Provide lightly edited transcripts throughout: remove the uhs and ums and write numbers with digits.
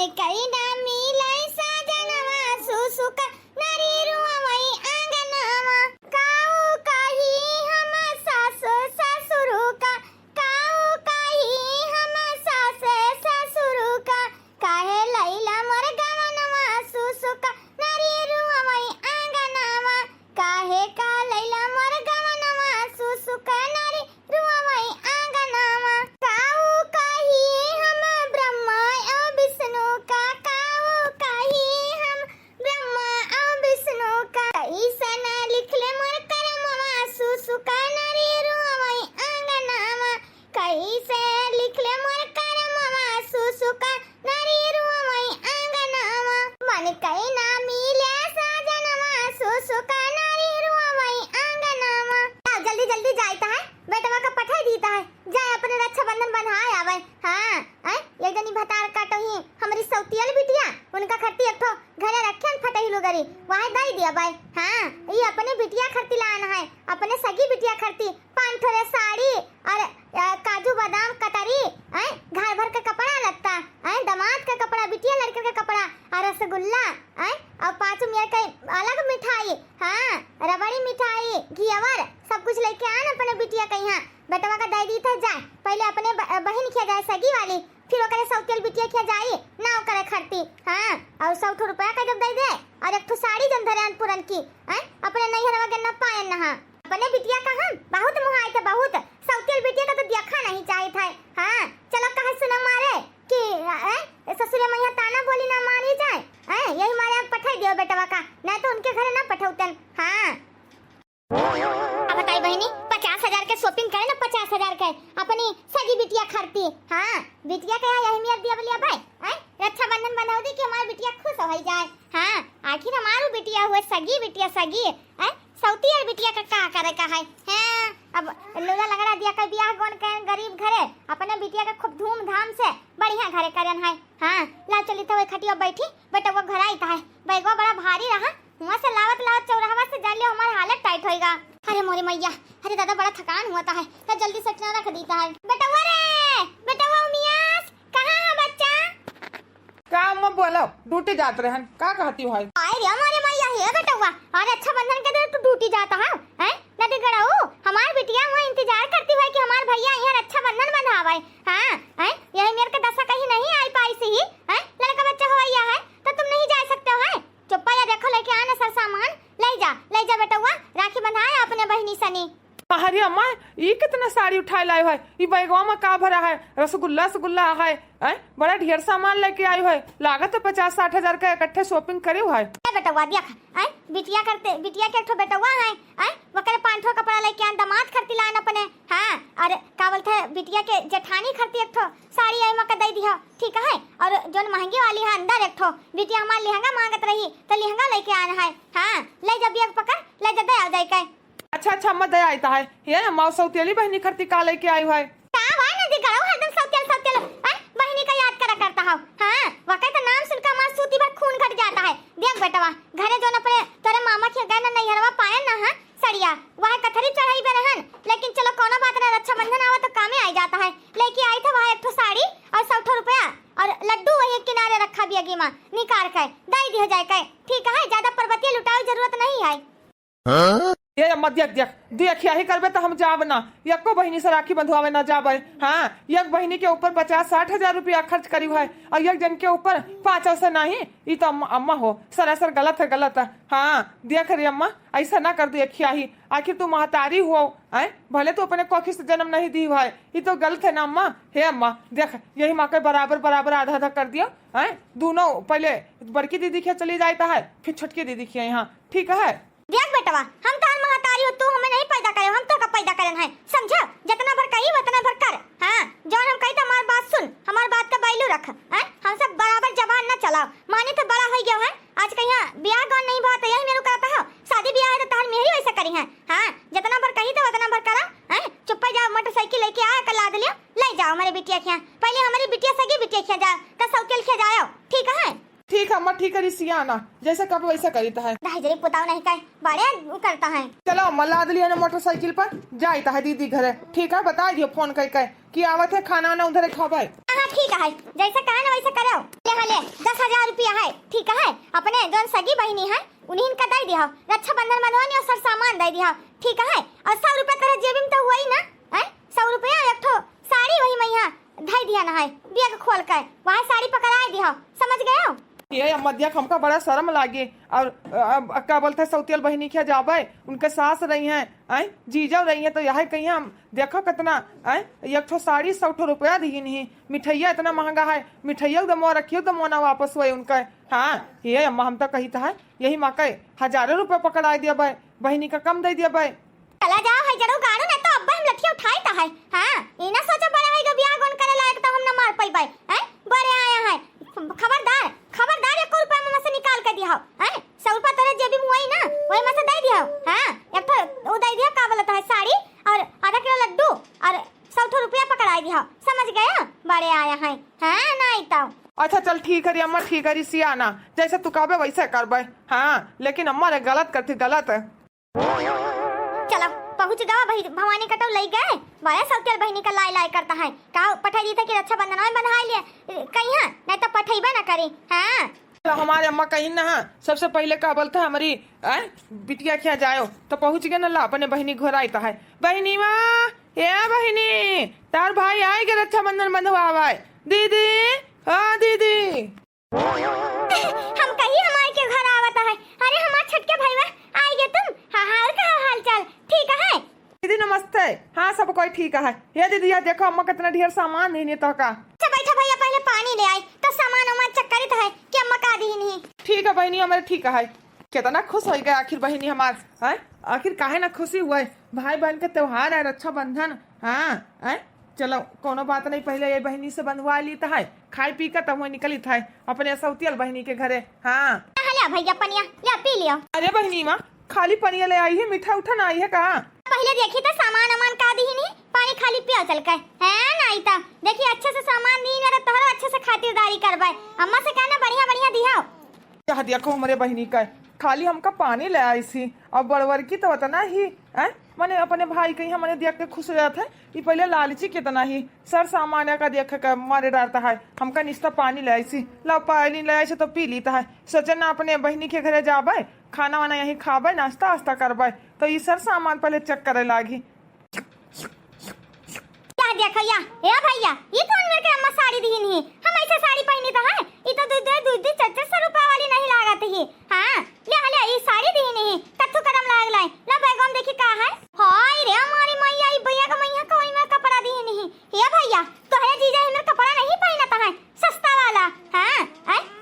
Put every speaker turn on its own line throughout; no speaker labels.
मन कई ना मिले साजनवा सुसुका नारी रुआवई आंगनवा काऊ कही हम सास ससुरु का काऊ कही हम सास ससुरु का काहे लैला मोर गवनवा सुसुका नारी रुआवई आंगनवा काहे का लैला मोर गवनवा सुसुका नारी रुआवई आंगनवा काऊ कही हम ब्रह्मा और विष्णु का काऊ कही हम ब्रह्मा और विष्णु का कैसन लिख ले मोर करमवा सुसुका नारी रुआवई आंगनवा कैसे लिख ले मोर करमवा सुसुका नारी रुआवई आंगनवा मन कई ना मिले साजनवा सुसुका नारी रुआवई आंगनवा जल्दी जल्दी जाता है बेटवा का पठाई दीता है जाए अपने रक्षाबंधन बन्हाए आवे। हाँ एक जनी भतार काटो ही हमारी सौतियल बिटिया उनका खर्ती एक ठो घरे रखे फटही लुगरी वहां दई दिया भाई। हाँ ये अपने बिटिया खर्ती लाना है अपने सगी बिटिया खर्ती 5 ठोरे साड़ी और काजू बादाम कटरी घर भर का कपड़ा लगता दामाद का कपड़ा बिटिया लड़के का कपड़ा और रसगुल्ला और 5 मिनट का अलग मिठाई। हाँ रबड़ी मिठाई घीवर सब कुछ लेके आना अपने बिटिया का यहाँ बेटवा का दे दी था जाए पहले अपने बहन खिया जाए सगी वाली फिर ओकरे सौतेल बिटिया खिया जाए ना ओकरे खर्ती। हाँ और 100 रुपया का जब दे दे और एक ठो साड़ी जन धरे पुरन की अपने नैहरवा के न पाए ना अपने बिटिया का हम बहुत मुहाई थे बहुत सौतेल बिटिया का तो देखा नहीं चाहे था। हाँ चलो कहे सुना मारे कि ससुर मैया ताना बोली ना मारी जाए यही मारे पठाई दियो बेटवा का नहीं तो उनके घरे ना पठाउतन। हाँ अब बताई बहनी 50,000 के शॉपिंग करे ना 50,000 के अपनी सगी बिटिया खरती। हाँ बिटिया का अहमियत दिया बोलिया भाई रक्षाबंधन बनाओ दी कि हमारी बिटिया खुश हो जाए। हाँ आखिर हमारी बिटिया हुए सगी बिटिया सगी सौती है बिटिया का करे का है। हाँ अब लोला लगड़ा दिया का बियाह कौन करे गरीब घरे अपने बिटिया का खूब धूमधाम से बढ़िया घरे करन है। हाँ ला चली तो खटिया बैठी बेटा वो घर आई था बैगवा बड़ा भारी रहा वहाँ से लावत लावत चौराहा से जान लियो हमारी हालत टाइट होएगा। अरे मोरी मैया अरे दादा बड़ा थकान हुआ है तो जल्दी से रख देता है। बेटा वो उमियास कहाँ है बच्चा
का अम्मा बोलो ड्यूटी जात रहन का कहती हो?
अरे हमारे मैया है बेटा हुआ और अच्छा बंधन के दिन तू ड्यूटी जाता है नदी गड़ाऊ हमार बिटिया वहाँ इंतजार करती है कि हमार भैया यहाँ रक्षा बंधन बंधावे। हाँ यही मेरे का दशा कहीं नहीं आई पाई से ही लड़का बच्चा हुआ है तो तुम नहीं जा सकते हो। चुप्पा या देखो लेके आना सर सामान ले जा बेटा हुआ राखी बंधाया अपने बहनी सनी।
अरे अम्मा ये कितना साड़ी उठा लाए है ये बैगवा में का भरा है रसगुल्ला है बड़ा ढेर सामान लेके आई है लागत तो 50-60 हजार का इकट्ठे शॉपिंग करे है।
बेटा हुआ देख बिटिया के एक ठो बेटा हुआ है वो करे 5 ठो कपड़ा लेके आन दामाद खरती लान अपने। हाँ और का बोलते बिटिया के जेठानी खरती एक ठो साड़ी आई मका दे दिया ठीक है और जो महंगी वाली है अंदर एक ठो बिटिया हमार लहंगा मांगत रही तो लहंगा लेके आना है। हाँ ले जा बैग पकड़ ले जा दे आ जाए के।
अच्छा अम्मा दया आता है ये अम्मा सौतेली बहनी खरती का लेके आई है
का भाई नदी गड़ाऊ हरदम सौतेल बहनी का याद करा करता हूं। हाँ वक्त नाम सुनकर मां सूती भर खून घट जाता है। देख बेटवा घरे जो न अपने तोरे मामा के गए न नैहरवा पाए ना हां सड़िया वह कथरी चढ़ाई बे रहन लेकिन चलो कोनो बात ना रक्षाबंधन आवा तो कामे आई जाता है लेके आई था वहां एक ठो साड़ी और 100 रुपया और लड्डू वही किनारे रखा भी अगी मां निकाल के दे दिया जाए के ठीक है ज्यादा पर्वतीय लुटावे जरूरत नहीं है।
ये अम्मा देख यही करबे तो हम जाब ना एको बहनी से राखी बंधवावे ना जाबे। हाँ एक बहनी के ऊपर 50-60 हजार रुपया खर्च करी है और एक जन के ऊपर 5 से नहीं ये तो अम्मा हो सरासर गलत है। हाँ देख रही अम्मा ऐसा ना कर देखिया ही आखिर तू महतारी हो भले तो अपने कोखी से जन्म नहीं दी है ये तो गलत है ना अम्मा। हे अम्मा देख यही माँ के बराबर आधा कर दिया दोनों पहले बड़की दीदी के चली जाता है फिर छोटकी दीदी के यहाँ ठीक है।
देख बेटवा हम तो महतारी हो तू हमें नहीं पैदा करे हम तो का पैदा करन है समझा जितना भर कही उतना भर कर। हाँ जो हम कही तो हमारी बात सुन हमारी बात का बैलू रख हम सब बराबर जबान न चलाओ माने तो बड़ा हो गया है आज कहीं ब्याह गौन नहीं बात यही मेरे कहता है शादी ब्याह है तो तार मेरी वैसे करी है। हाँ जितना भर कही तो उतना भर करा चुप्पा जाओ मोटरसाइकिल लेके आया कल लाद लियो ले जाओ हमारे बिटिया के पहले हमारी बिटिया सगी बिटिया के जाओ तो सौतेल के जाओ ठीक है।
ठीक है अम्मा ठीक करी सियाना, जैसे कब वैसे करी है।
दाई पुताव नहीं कहे बड़े करता है।
चलो अम्मा लाद लिया ना मोटरसाइकिल पर जाई है दीदी घरे, ठीक है बता दियो फोन कर कि आवत है खाना वाना उधर खावे।
हाँ ठीक है, जैसे कहा ना वैसे करो। ले 10,000 रुपया है, ठीक है, अपने जो सगी बहनी है उन्हीं का दे दिया, रक्षाबंधन बनवानी और सब सामान दे दिया, ठीक है। और 100 रुपया तेरे जेब में तो हुआ ही ना, 100 रुपया एक ठो साड़ी वही मैया धई दिया ना है, बैग खोल कर वहाँ साड़ी पकड़ा दिया, समझ गए हो।
ये अम्मा दिया हमका बड़ा शर्म लागे। और क्या बोलते सौतियल बहनी क्या जाबे, उनके सास रही हैं, जीजा रही हैं, तो यह कहीं हम देखो कितना एक ठो साड़ी 100 रुपया दी नहीं, मिठाइया इतना महंगा है, मिठाइया दमो रखियो दमो ना वापस हुए उनका। हाँ ये अम्मा हम तो कही था यही माँ के 1000 रुपया पकड़ा दिया भाई, बहनी का कम दे दिया भाई।
चला जाओ है जरूर गाड़ू ना तो अब्बा हम लठिया उठाई ता है। हाँ ये ना सोचो बड़ा है बियाह गोन करे लायक तो हम ना मार पाई भाई, बड़े आया है, खबरदार खबरदार 1 रुपया में से निकाल के दिया, 100 रुपया तेरे जेबी में हुई ना वही में से दे दिया। हाँ एक तो वो दे दिया का बोलता है साड़ी और आधा किलो लड्डू और 100 रुपया पकड़ा दिया, समझ गए बड़े आया है। हाँ नहीं तो
अच्छा चल ठीक है अम्मा, ठीक है सियाना, जैसे तू कहबे वैसे करबे। हाँ लेकिन अम्मा रे गलत करती, गलत है।
चलो पहुंच गवा भाई, भवानी कटो ले गए, बड़ा सौतेल बहनी का लाई लाई करता है, कहा पठाई दी था कि रक्षाबंधन में बंधा लिए कहीं, हाँ नहीं तो पठेबे ना करी। हाँ
तो हमारे अम्मा कहीं ना सबसे पहले का बोलता है हमारी बिटिया क्या जायो, तो पहुंच गए ना ला अपने बहनी घर आई है। बहनी माँ ये बहनी तार भाई आएगे रक्षाबंधन बंधवा दीदी, हाँ दीदी
हम कहीं हमारे के घर आवता है। अरे हमारे छटके भाई आएगे तुम, हाँ हाल का हाल चाल ठीक है
दीदी नमस्ते। हाँ सब कोई ठीक है। ये दीदी यार देखो अम्मा कितना ढेर सामान नहीं तो का।
अच्छा बैठा भैया, पहले पानी ले आई तो सामान वामान चक्कर है कि अम्मा का दी नहीं।
ठीक है बहनी हमारे ठीक है, कितना खुश हो गए आखिर बहनी हमारे, आखिर काहे ना खुशी हुआ है, भाई बहन के त्योहार है रक्षाबंधन। हाँ चलो कोनो बात नहीं, पहले ये बहनी से बंधवा ली है, खाई पी कर तब निकली था अपने सौतियल बहनी के घरे। हाँ
भैया पनिया ले पी लियो।
अरे बहनी माँ खाली पनिया ले आई है, मीठा उठा ना आई है कहा।
पहले देखी तो सामान अमान का दी नहीं, पानी खाली पिया चल के है ना इता, देखिए अच्छे से सामान दी ना तोहरो अच्छे से खातिरदारी करवाए, अम्मा से कहना बढ़िया बढ़िया दिया।
क्या देखो हमारे बहनी का खाली हमका पानी ले आई थी, और बड़वर की तो उतना ही मैंने अपने भाई कहीं मैंने देख के खुश रहा था, ये पहले लालची कितना ही सर सामान का देख के मारे डरता है, हमका निश्ता पानी ले आई थी, ला पानी ले आई तो पी लीता है, सोचे ना अपने बहनी के घरे जाबे खाना वाना यही खाबे नाश्ता वास्ता करबे, तो ये सर सामान पहले चेक करे लागी।
देखो या ए भैया ये कौन मेरे के अम्मा साड़ी दी नहीं, हम ऐसे साड़ी पहनी तो है, ये तो दूध 400 रुपया वाली नहीं लागत ही। हाँ ले ये साड़ी दी नहीं कत्थु करम लाग लाई ला बैगम देखी का है। हाय रे हमारी मैया ई भैया का मैया कोई में कपड़ा दी नहीं, ये भैया तो है जीजा हमरे कपड़ा नहीं पहनता है सस्ता वाला। हाँ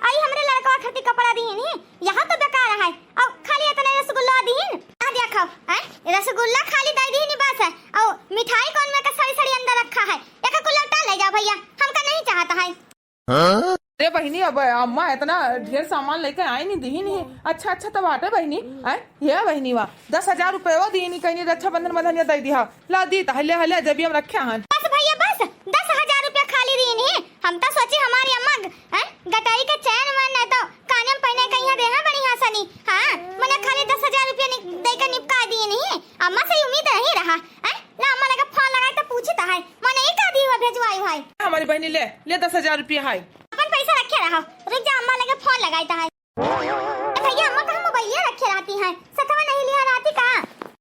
आई हमरे लड़का खातिर कपड़ा दी नहीं, यहां तो बेकार है, और खाली इतना रसगुल्ला दी आ देखो रसगुल्ला खाली दे दी नहीं बस है, और मिठाई कौन में का सड़ी अंदर रखा है, एक कुल्ला ले जा भैया हमका नहीं चाहता है।
अरे बहनी अब अम्मा इतना ढेर सामान लेकर आई नहीं दी नहीं, अच्छा अच्छा तब आटे बहनी ये बहनी वाह 10,000 रुपये दी नहीं कहीं रक्षाबंधन बंधन दे दिया ला दी हले हले जब हम रखे हैं
बस भैया बस 10,000 रुपया खाली दी नहीं, हम तो सोचे हमारी अम्मा गटाई के चैन में नहीं तो काने में पहने कहीं दे है बढ़िया सनी। हाँ मैंने खाली 10,000 रुपया देकर निपका दिए नहीं, अम्मा से उम्मीद नहीं रहा ला अम्मा लगा फोन लगाए तो पूछता है मैंने एक आदि हुआ भेजवाई भाई।
हमारी बहनी ले 10,000 रुपया है,
अपन पैसा रखे रहा रुक जा अम्मा लगे फोन लगाता है। भैया अम्मा कहाँ मोबाइल रखे रहती है, सतवा नहीं लिया रहती कहाँ।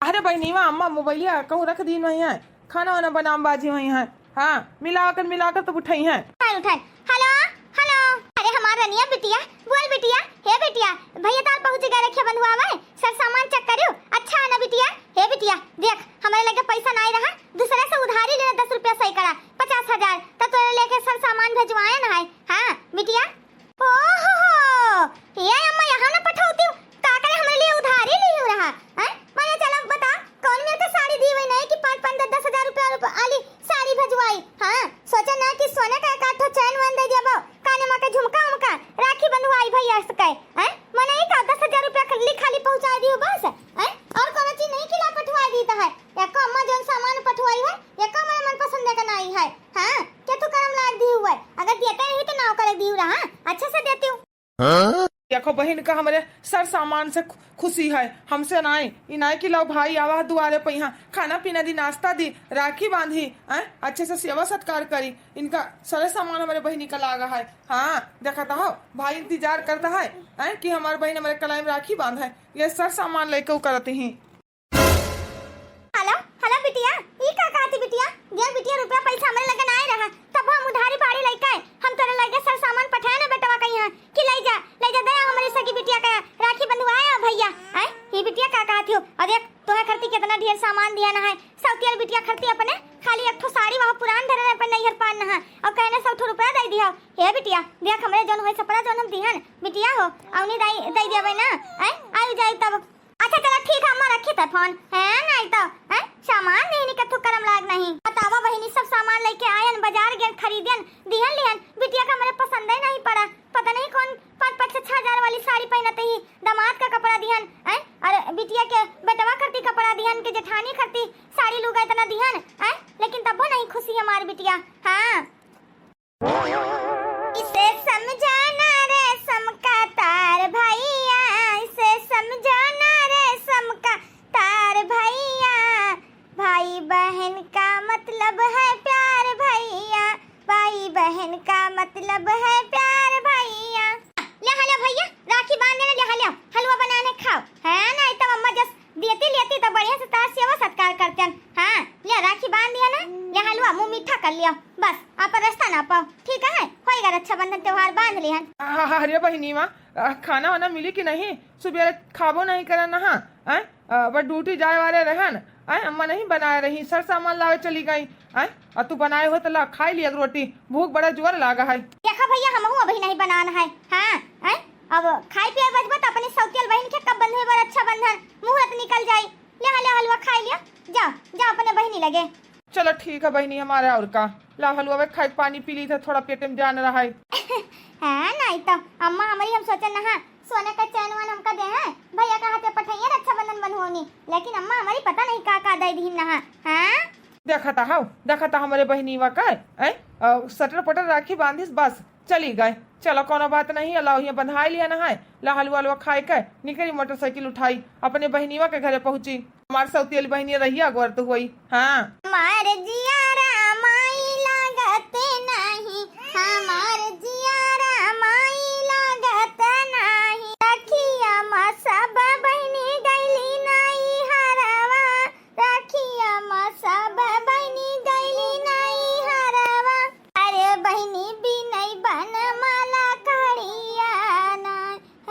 अरे बहनी माँ अम्मा मोबाइल कहूँ रख दी नहीं है, खाना वाना बनाम बाजी हुई है। हाँ मिलाकर तो उठाई है।
उठाए हेलो हेलो अरे हमारा रनिया बिटिया बोल बिटिया, हे बिटिया भैया तार पहुंच गए रखे बंधुआ में सर सामान चेक करियो। अच्छा है ना बिटिया, हे बिटिया देख हमारे लगे पैसा नहीं रहा, दूसरे से उधारी लेना 10 रुपया सही करा 50,000 तो तोरे लेके सर सामान भेजवाए ना है। हाँ बिटिया ओहो ये अम्मा यहाँ ना पठाऊती का करे हमारे लिए उधारी ली हो रहा है। मैंने चला बता कौन मेरे को साड़ी दी हुई नहीं कि 5-5 10,000 रुपया वाली साड़ी भेजवाई। हाँ सोचा ना कि सोने का एक आठ चैन वन दे दिया काने मां का झुमका उमका राखी बंधवाई भैया से कहे मैंने एक 10,000 रुपया खाली पहुंचा दी हो बस और कोनो चीज नहीं खिला पठवा दी है। एक अम्मा जो सामान पठवाई है एक मेरे मन पसंद का नहीं है। हाँ क्या तू करम लाग दी हुआ है, अगर देते ही तो ना करे दी रहा अच्छे से देती हूँ।
देखो बहन का हमारे सर सामान से खुशी है, हमसे नाई इनाय की लो भाई आवा दुआरे पे यहाँ खाना पीना दी, नाश्ता दी, राखी बांधी, अच्छे से सेवा सत्कार करी। इनका सारे सामान हमारे बहनी का लागा है। हाँ देखा हो भाई इंतजार करता है कि हमारे बहन हमारे कलाई में राखी बांध है, ये सर सामान लेके वो करती ही।
हेलो हेलो बिटिया, ई का कहती बिटिया? देख बिटिया रुपया पैसा हमरे लगन आए रहा, तब हम उधारी बाड़ी लइका हम तोरे लगे सर सामान पठाए ना बेटवा कहिया कि ले जा दे हमरे सगी बिटिया का राखी बंधवाया भैया। ये बिटिया का कहती हो? और देख तोहे खरती कितना ढेर सामान दिया ना है। सौतियल बिटिया खरती अपने खाली एक ठो साड़ी वहां पुरान धरे पे नैहर पान ना है और कहने 100 रुपया दे दिया। हे बिटिया देख हमरे जोन होय सपरा जोन हम दिहन बिटिया हो औनी दे देबे ना, आई जाई तब। अच्छा चलो ठीक है, अम्मा रखी था फोन है नहीं तो सामान नहीं कथु करम लाग नहीं। बतावा बहिनी सब सामान लेके आयन, बाजार गए खरीदन दिहन लिहन। बिटिया का मेरे पसंद ही नहीं पड़ा, पता नहीं कौन 5-6 हजार वाली साड़ी पहनते ही दामाद का कपड़ा दिहन, और बिटिया के बेटवा करती कपड़ा दिहन के जेठानी करती साड़ी लुगा इतना दिहन, लेकिन तब नहीं खुशी हमारी बिटिया। हाँ इसे समझाना रेशम का तार भैया, इसे समझाना रेशम का तार भैया, भाई बहन का मतलब है प्यार भैया, भाई बहन का मतलब है प्यार भैया। ले हलो भैया राखी बांधने ले हलो, हलवा बनाने खाओ है ना, तब अम्मा जस लेती तो बढ़िया से तार सेवा सत्कार करते हैं। हाँ ले राखी बांध दिया ना, ले हलवा मुंह मीठा कर लियो, बस आप रास्ता ना पाओ, ठीक है? होएगा रक्षाबंधन त्योहार बांध लिहन।
अरे बहनी माँ खाना वाना मिली कि नहीं? सुबह खाबो नहीं करा नहा बस ड्यूटी जाए वाले रहन, अम्मा नहीं बनाए रही, सर सामान लावे चली गई, और तू बनाए हो तो ला खाई लिया रोटी, भूख बड़ा जोर लागा है।
देखा भैया हमहू अभी नहीं बनाना है। हाँ अब खाई पिए बचबा तो अपनी सौतियल बहन के कब बंधे बर अच्छा बंधन मुहूर्त निकल जाई। ले हलवा खाई लिया, जाओ अपने बहनी लगे।
चलो ठीक है बहनी हमारे और का ला हलवा में खाई पानी पी ली था, थोड़ा पेट में जान रहा है।
हाँ नहीं तो अम्मा हमारी हम सोचे ना सोने का चैन वान हमका दे हैं भैया का हाथे पठाइए रक्षाबंधन बंधवानी, लेकिन अम्मा हमारी पता नहीं का दे दी ना। हाँ देखा था हमारे बहनी वा का सटर पटर राखी बांधिस बस चली गए। चलो कोनो बात नहीं, अल्लाह ये बंधाई लिया ना है, ला हलवा खाए के निकली मोटरसाइकिल उठाई अपने बहनीवा के घरे पहुंची। हमारे सौतियल बहनी रहिया गोर तो हुई। हाँ हमार जियारा माई लागत नहीं, हमार जियारा माई लागत नहीं, रखिया मा सब बहनी गईली नहीं हरवा, रखिया मा सब बहनी गईली नहीं हरवा, अरे बहनी भी नहीं बन माला करिया ना,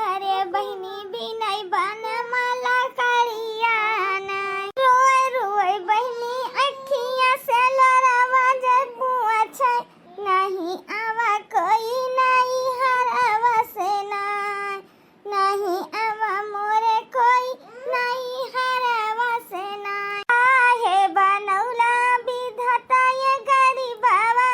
अरे बहनी भी नहीं बन माला करिया ना, रोए रोए बहनी अखियां से लड़वा जब पूछे नहीं आवा कोई नहीं हरवा से नहीं आवा मोरे कोई नहीं हरवा से काहे बनौला विधाता ये गरीबवा,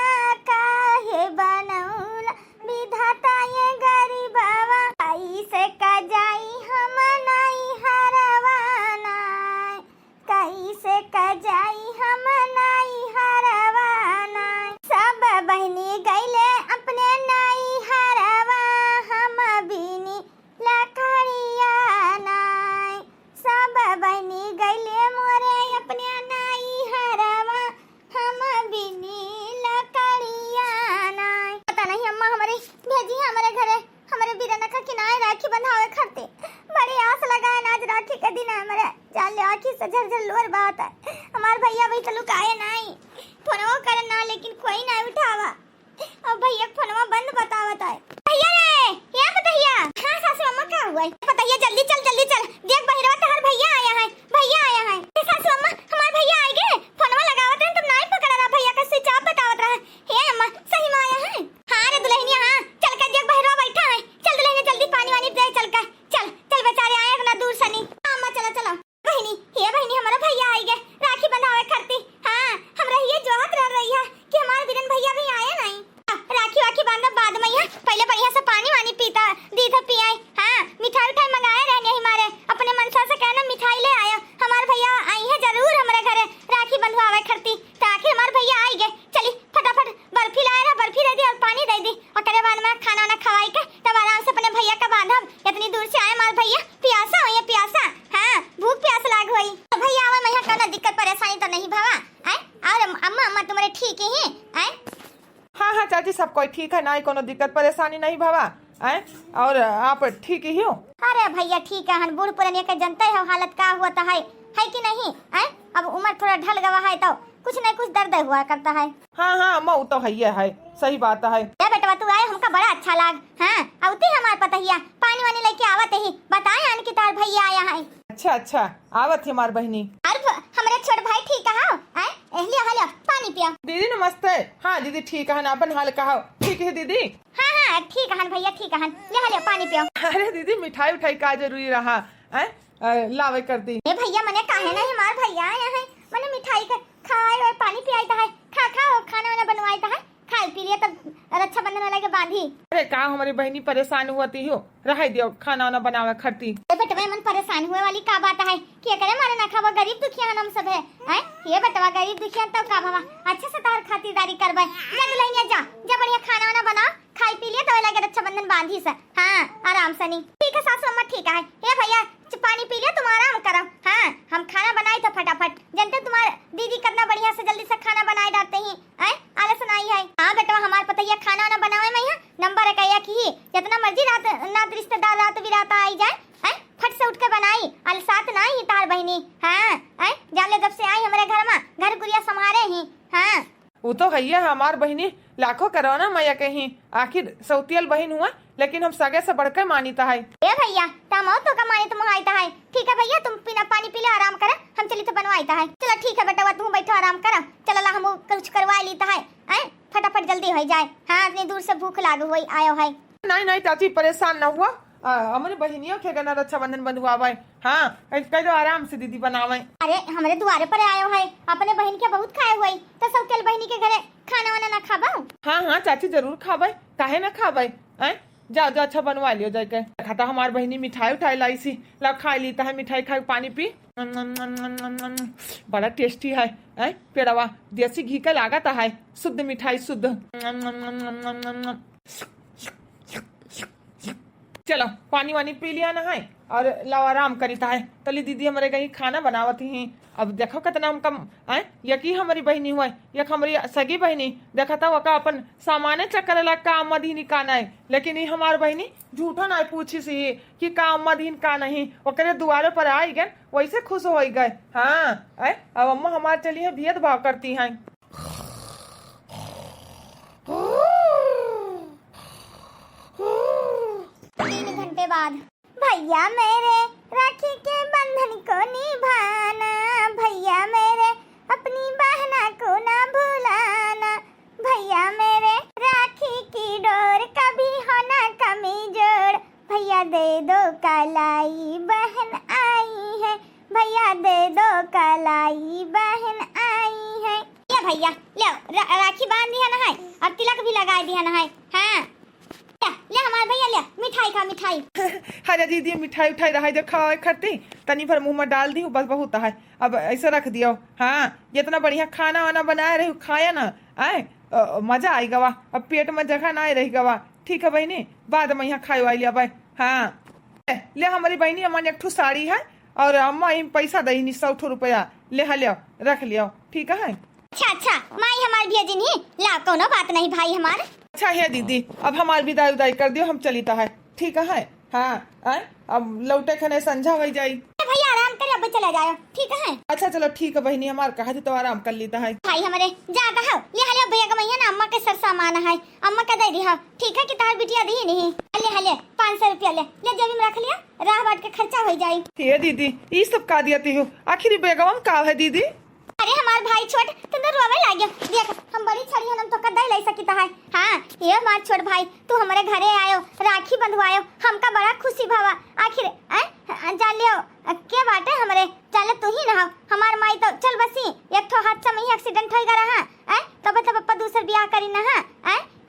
काहे बनौला विधाता ये गरीबवा, कैसे का जाई हम नहीं हरवा नाय, कैसे का जाई हम नहीं हरवा नाय, सब बहनी गईले अपने नहीं हरवा, हम बीनी लकड़िया नाय, सब बहनी गईले मोरे अपने नहीं हरवा, हम बीनी लकड़िया नाय। पता नहीं अम्मा हमारी भेजी है हमारे घरे हमारे बीरना का किनारे राखी बंधावे खरते, बड़ी आस लगा है आज राखी के दिन हमारे जाले आँखी से झरझर लोर बात है। हमारे भैया भाई तलुक आए नहीं, फोनवा करे ना लेकिन कोई नहीं उठावा, और भैया फोनवा बंद बतावत है। भैया रे क्या बताइया? हाँ सासू अम्मा क्या हुआ है बताइए, जल्दी चल देख बहिरवा तहर भैया आया है। सासू अम्मा हमारे भैया आए गए, फोनवा लगावत है तुम नहीं पकड़ा रहा, भैया का स्विच ऑफ बतावत रहा। हे अम्मा सही में आया है? हाँ रे दुल्हनिया हाँ चल कर देख बहिरवा बैठा है, चल दुल्हनिया जल्दी पानी वानी दे चल कर, चल बेचारे आए इतना दूर से नहीं। अम्मा चलो बहनी हमारा भैया आई गए राखी बंधावे करती। हाँ हमरा ये जोहत रह रही है कि हमारे बिरन भैया भी आए नहीं, राखी बांधा बाद में पहले बढ़िया से पानी वानी पीता दी था पियाई। हाँ मिठाई मंगाए रहने
ठीक है ना, कोनो दिक्कत परेशानी नहीं भावा है? और आप ठीक ही हो?
अरे भैया ठीक है, बूढ़ पुरानिया के जनता है हालत का हुआ है कि नहीं है? अब उम्र थोड़ा ढल गवा है तो कुछ न कुछ दर्द हुआ करता है।
हाँ हाँ मऊ तो है, सही बात है।
बेटवा तू आए हमका बड़ा अच्छा लाग। हाँ औते हमार पतहिया पानी वानी लेके आवत ही बताए आन की तार भैया आया है।
अच्छा आवत हमार बहनी।
अरे हमारे छोट भाई ठीक है? लिया पानी पिया।
दीदी नमस्ते। हाँ दीदी ठीक है ना, अपन हाल कहा ठीक है दीदी?
हाँ ठीक है भैया ठीक है, लिया पानी पिया।
अरे दीदी मिठाई उठाई का जरूरी रहा है, लावे कर दी।
भैया मने काहे नहीं हमार भैया आया है, मने मिठाई का खाए और पानी पियाई है, खा खाना वाना बनवाई है, खाई पी लिया तब रक्षाबंधन वाला के बांधी।
अरे का हमारी बहनी परेशान हुई हो, रह दियो खाना वाना बनावे खरती।
बेटवा मन परेशान हुए वाली का बात है, क्या करे मारे ना खावा, गरीब दुखिया हम सब है। ये बेटवा गरीब दुखिया तब का भावा अच्छे से तार खातिरदारी करबे। जा दुल्हनिया जा बढ़िया खाना वाना बना, खाई पी लिया तो लगे रक्षाबंधन बांधी से। हाँ आराम से नहीं। ठीक है सासू अम्मा ठीक है। ये भैया पानी पी लिया तुम आराम करो। हाँ हम खाना बनाए थे फटाफट, जानते तुम्हारे दीदी कितना बढ़िया से जल्दी से खाना बनाए डालते ही आलस नहीं है। हाँ बेटा हमारे पता ये खाना वाना बनावे में है नंबर है कहिया की जितना मर्जी रात रिश्तेदार रात बिराता आई जाए फट से उठ के बनाई अलसात नहीं ही तार बहनी। हाँ जाले जब से आई हमारे घर में घर गुड़िया संभारे ही। हाँ
वो तो है हमार बहनी लाखों करो ना मैया कहीं, आखिर सौतियल बहन हुआ लेकिन हम सगे से बढ़कर मानीता है।
ए भैया तमो तो कमाई तुम आईता है। ठीक है भैया तुम पीना पानी पी ले आराम करे, हम चली तो बनवाईता है। चलो ठीक है बेटा तुम बैठो आराम करो, चलो ला हम कुछ करवा लीता है फटाफट जल्दी हो जाए। हाँ इतनी दूर से भूख लागू हुई आयो है।
नहीं चाची परेशान न हुआ, हमारे बहनियों के गना रक्षाबंधन बंधुआवे। हाँ कह दो आराम से दीदी बनावे। अरे
हमारे द्वारे पर आयो है, अपने बहन के बहुत खाए हुए तो सब कल बहनी के घरे खाना वाना ना खाबा।
हाँ चाची जरूर खाबे, काहे ना खाबे। जाओ अच्छा बनवा लियो जाके। खाता हमार बहनी मिठाई उठाई लाई सी, ला खा लीता है मिठाई, खा पानी पी। बड़ा टेस्टी है पेड़वा, देसी घी का लागत है, शुद्ध मिठाई शुद्ध। चलो पानी वानी पी लिया ना है और लाओ आराम करीता है। तली दीदी हमारे कहीं खाना बनावती हैं। अब देखो कितना हम कम यकी हमारी बहनी हुआ, यक हमारी सगी बहनी देखा था वका अपन सामान्य चक्कर लग का अम्माधीन का नहीं, लेकिन ये हमारी बहनी झूठा ना पूछी सी कि का अम्माधीन का नहीं, ओकरे दुआरे पर आई गए वैसे खुश हो गए। हाँ अब अम्मा हमारे चलिए भेदभाव करती हैं।
3 घंटे बाद भैया मेरे राखी के बंधन को निभाना, भैया मेरे अपनी बहना को ना भुलाना, भैया मेरे राखी की डोर कभी होना कमी जोड़, भैया दे दो कलाई बहन आई है, भैया दे दो कलाई बहन आई है। ले भैया ले राखी बांध दिया ना है और तिलक भी लगा दिया ना है। हाँ ले हमारे भैया ले मिठाई खा मिठाई।
अरे दीदी मिठाई उठाई रहा जो खाए खरती तनी भर मुंह में डाल दी बस बहुत है, अब ऐसे रख दियो। हाँ जितना बढ़िया खाना वाना बनाए रही खाया ना मजा आई गवा, अब पेट में जगह ना रही गवा। ठीक है बहनी बाद में यहाँ खाए वाली अब। हाँ ले हमारी बहनी हमारी एक ठो साड़ी है और अम्मा इन पैसा दही 100 रुपया ले लियो रख लियो। ठीक है
अच्छा माई हमारी भेजी नहीं ला कोनो बात नहीं भाई हमारे।
अच्छा है दीदी अब हमारी विदाई उदाई कर दियो, हम चलीता है। ठीक है हाँ अब लौटे खने संझा हो जाई।
भैया आराम कर अब चला जाओ। ठीक है
अच्छा चलो ठीक है बहनी हमार कहा तो आराम कर लेता है।
भाई हमारे जाता है ले हले भैया का मैया ना अम्मा के सर सामान है अम्मा का दे दी है। ठीक है कि तार बिटिया दी नहीं ले 500 रुपया ले जेबी में रख लिया, राह बाट के खर्चा हो जाए।
ये दीदी ये सब का दिया हो आखिर बेगम का है दीदी?
अरे हमार भाई छोट तुम तो रोवे लागे देख हम बड़ी छड़ी हम तो कदा ले सकीता है। हाँ ये हमार छोट भाई तू हमारे घरे आयो राखी बंधवायो हमका बड़ा खुशी भावा। आखिर जान लियो के बाटे हमरे चल तू ही ना हमार माई तो चल बसी एक ठो हादसा में ही एक्सीडेंट हो गया रहा तब पप्पा दूसर ब्याह करी ना।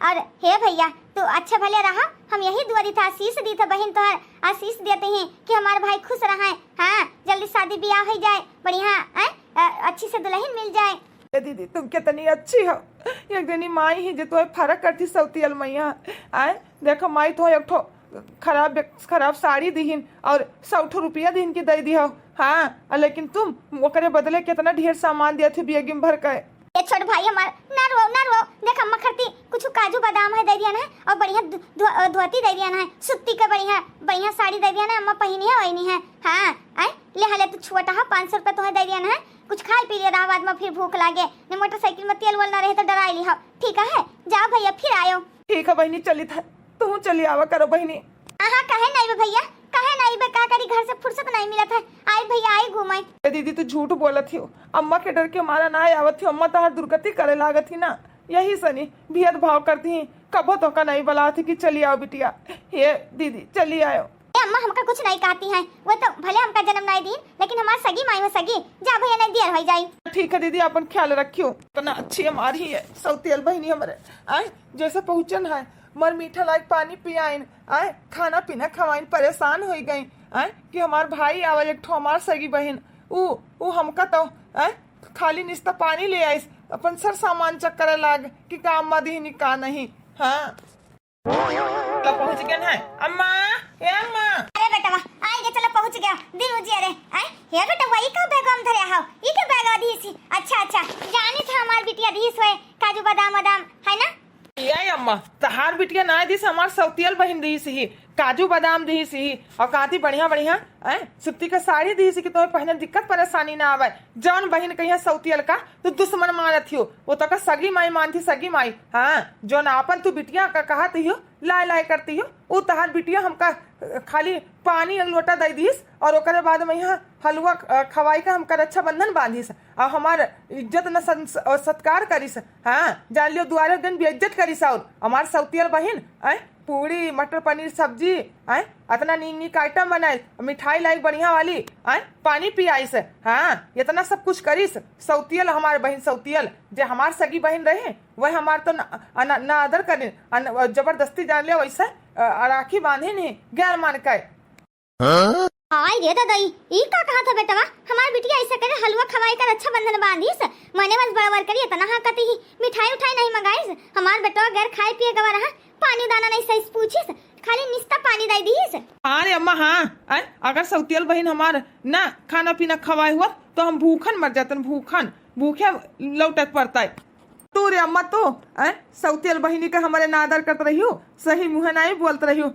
और हे भैया तू अच्छा भले रहा, हम यही दुआ दी था आशीष दी था बहन तो आशीष देते हैं कि हमारे भाई खुश रहे। हाँ जल्दी शादी ब्याह हो जाए बढ़िया अच्छी से दुल्हन मिल जाए।
दीदी तुम कितनी अच्छी हो, एक दिन माई ही जो तुम्हें फर्क करती सौतियल मैया देखो माई तो एक ठो खराब साड़ी दीहिन और 100 रुपया दीन की दे दी हो। हाँ लेकिन तुम ओकरे बदले कितना ढेर सामान दिया थे बेगिम भर के।
ये छोट भाई हमार ना रो देख अम्मा खरती कुछ काजू बादाम है दे दिया है और बढ़िया धोती दे दिया है, सुत्ती का बढ़िया साड़ी दे दिया है, अम्मा पहनी है वही है। हाँ आई ले हले तू छुआटा है 500 रुपया तुम्हें दे दिया है, कुछ खा पी लिया रहा बाद में फिर भूख लागे ने मोटरसाइकिल में तेल वल ना रहे तो डरा ली हो। ठीक है जाओ भैया फिर आयो।
ठीक है बहनी चली था तू चली आवा करो बहनी।
हाँ कहे नहीं बे भैया कहे नहीं बे का करी घर से फुर्सत नहीं मिला था। आई भैया आई घुमाई।
दीदी तू झूठ बोलत थी अम्मा के डर के मारा ना आवत थी, अम्मा तहार दुर्गति करे लागत थी ना यही सनी भेदभाव करती कबो तो का नहीं बोला थी कि चली आओ बिटिया। ये दीदी चली आयो।
अम्मा हमका कुछ नहीं कहती हैं, वो तो भले हमका जन्म नहीं दी लेकिन हमार सगी माई में सगी जा भैया नहीं दियर हो जाई।
ठीक है दीदी अपन ख्याल रखियो इतना अच्छी हमारी है सौतेल बहनी हमारे आए जैसे पहुंचन है मर मीठा लायक पानी पियाइन आए खाना पीना खवाइन परेशान हो गई आए कि हमार भाई आवल एक ठो हमार सगी बहन ऊ हमका तो आए खाली निस्ता पानी ले आइस अपन सर सामान चक्कर लाग कि काम मदी का नहीं। हाँ तो पहुंच गए हैं अम्मा ए अम्मा।
अरे बेटा आई के चलो पहुंच गया दिन उजी। अरे आई हे बेटा वही का बैग हम धरे हां ई के बैग आधी सी। अच्छा जाने था हमार बिटिया धीस होए काजू बादाम है ना।
ये अम्मा तहार बिटिया ना दी हमार सौतियल बहन दी सी काजू बादाम दी सी और काती बढ़िया सुत्ती का साड़ी दी सी कि तुम्हें पहने दिक्कत परेशानी ना आवे। जौन बहन कहिया सौतियल का तो दुश्मन मानत हो वो तो का सगी माई मानती सगी माई। हाँ जौन आपन तू बिटिया का कहा हो लाए करती हो वो तहार बिटिया हमका खाली पानी एक लोटा दे दीस और ओकरे बाद में यहाँ हलवा खवाई का हमका रक्षाबंधन बांधिस और हमार इज्जत न सत्कार करिस। हाँ जान लियो दुआरे दिन भी इज्जत करिस और हमार सौतियल बहन पूरी मटर पनीर सब्जी इतना नीक आइटम बनाई मिठाई लाई बढ़िया वाली पानी पियाइस। हाँ इतना सब कुछ करिस सौतियल हमारे बहन सौतियल जो हमार सगी बहन रहे वह हमार तो ना आदर करे जबरदस्ती जान लिया वैसे राखी बांधे नहीं गैर मान के।
आई रे दादाई ई का कहा था बेटा हमार बिटिया ऐसा करे हलवा खवाई कर अच्छा बंधन बांधिस मने बस बराबर करी इतना हाँ कती ही मिठाई उठाई नहीं मंगाइस हमार बेटा गैर खाए पिए गवा रहा पानी दाना नहीं सही पूछिस खाली निस्ता पानी दे दीस।
अरे अम्मा हाँ अगर सौतियल बहन हमार ना खाना पीना खवाए हुआ तो हम भूखन मर जाते भूखे लौटक पड़ता है। तू रे अम्मा तो सौतियल बहिनी का हमारे नादर करत रही हो सही मुँह नहीं बोलत रही हो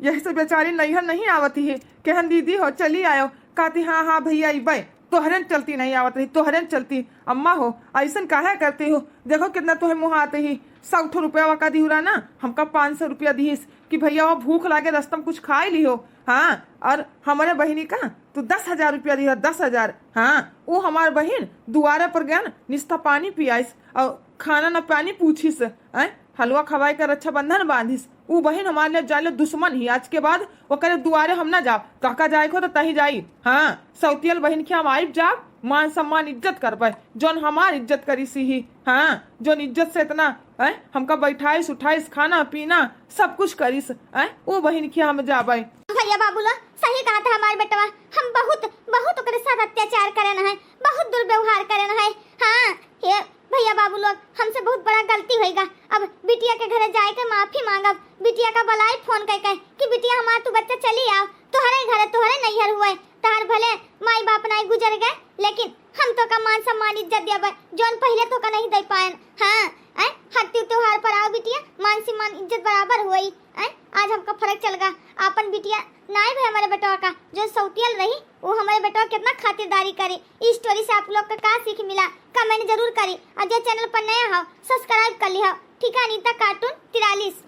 यही से बेचारी नैहर नहीं आवती है केहन दीदी हो चली आयो कहती हाँ भैया इबे तोहरन चलती नहीं आवत रही तोहरन चलती अम्मा हो ऐसा काहे करती हो देखो कितना तुम्हें मुँह आते ही 100 रुपया का दी ना हमका 500 रुपया दीस कि भैया वो भूख लागे रास्ता में कुछ खाए ली हो। हाँ और हमारे बहनी का तो 10,000 रुपया दी 10,000। हाँ वो हमारे बहन दुआरे पर गया निस्ता पानी पियाइस और खाना न पानी पूछिस हलवा खवाई कर रक्षाबंधन बांधिस वो बहन हमारे लिए जाले दुश्मन ही आज के बाद वो करे दुआरे हम ना जाओ काका जाए को तो तही जाई। हाँ सौतियल बहन के हम आइब जाओ मान सम्मान इज्जत कर पाए जोन हमार इज्जत करी सी ही। हाँ जोन इज्जत से इतना हमका बैठाइस उठाइस खाना पीना सब कुछ करिस वो बहन के हम जा पाए।
भैया बाबूला सही कहा था हमारे बेटवा हम बहुत ओकरे साथ अत्याचार करन है बहुत दुर्व्यवहार करन है। हाँ ये भैया बाबू लोग हमसे बहुत बड़ा गलती होएगा अब बिटिया के घरे जाए के माफी मांगब बिटिया का बलाई फोन कर कि बिटिया हमार तू बच्चा चली आओ तोहरे घरे तोहरे नैहर हुए तहार भले माई बाप नहीं गुजर गए लेकिन हम तो का मान सम्मान इज्जत दिया जोन पहले तो का नहीं दे पाए। हाँ हर त्योहार पर आओ बिटिया मान सम्मान इज्जत बराबर हुई आज हमका फर्क चल गया अपन बिटिया नाई भाई हमारे बेटवा का जो सौतियल रही वो हमारे बेटवा कितना खातिरदारी करी। इस स्टोरी से आप लोग का सीख मिला कमेंट जरूर करी और जो चैनल पर नया हो सब्सक्राइब कर ली हो। ठीक है अनीता कार्टून 43।